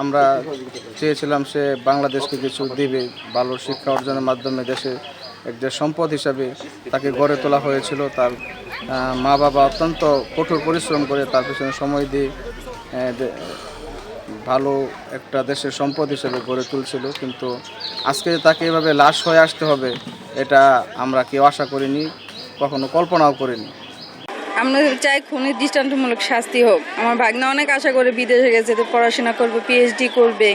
আমরা চেয়েছিলাম সে বাংলাদেশকে কিছু দিবে, ভালো শিক্ষা অর্জনের মাধ্যমে দেশে একজন সম্পদ হিসাবে তাকে গড়ে তোলা হয়েছিল। তার মা বাবা অত্যন্ত কঠোর পরিশ্রম করে তার পেছনে সময় দিয়ে ভালো একটা দেশের সম্পদ হিসেবে গড়ে তুলছিল, কিন্তু আজকে তাকে এভাবে লাশ হয়ে আসতে হবে এটা আমরা কেউ আশা করিনি, কখনো কল্পনাও করিনি। আমরা চাই খুনির দৃষ্টান্তমূলক শাস্তি হোক। আমার ভাগ্নে অনেক আশা করে বিদেশে গেছে, পড়াশোনা করবে, পিএইচডি করবে,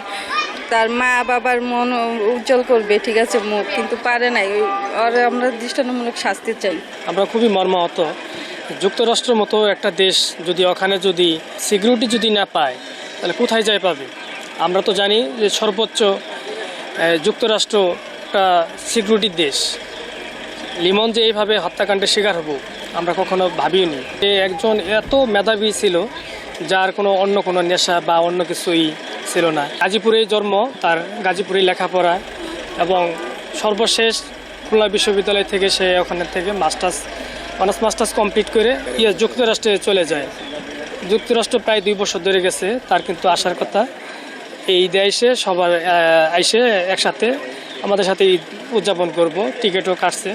তার মা বাবার মন উজ্জ্বল করবে, ঠিক আছে মুখ, কিন্তু পারে নাই। আর আমরা দৃষ্টান্তমূলক শাস্তি চাই। আমরা খুবই মর্মাহত। যুক্তরাষ্ট্রের মতো একটা দেশ যদি ওখানে যদি সিকিউরিটি যদি না পায় তাহলে কোথায় যায় পাবে? আমরা তো জানি যে সর্বোচ্চ যুক্তরাষ্ট্র একটা সিকিউরিটির দেশ। লিমন যে এইভাবে হত্যাকাণ্ডের শিকার হব আমরা কখনো ভাবিনি। যে একজন এত মেধাবী ছিল যার অন্য কোনো নেশা বা অন্য কিছুই ছিল না। গাজীপুরেই জন্ম, তার গাজীপুরেই লেখাপড়া, এবং সর্বশেষ খুলনা বিশ্ববিদ্যালয় থেকে সে ওখানে থেকে অনার্স মাস্টার্স কমপ্লিট করে যুক্তরাষ্ট্রে চলে যায়। যুক্তরাষ্ট্র প্রায় 2 বছর ধরে গেছে, তার কিন্তু আসার কথা। এই ঈদে এসে সবার এসে একসাথে আমাদের সাথে ঈদ উদযাপন করব, টিকিটও কাটছে।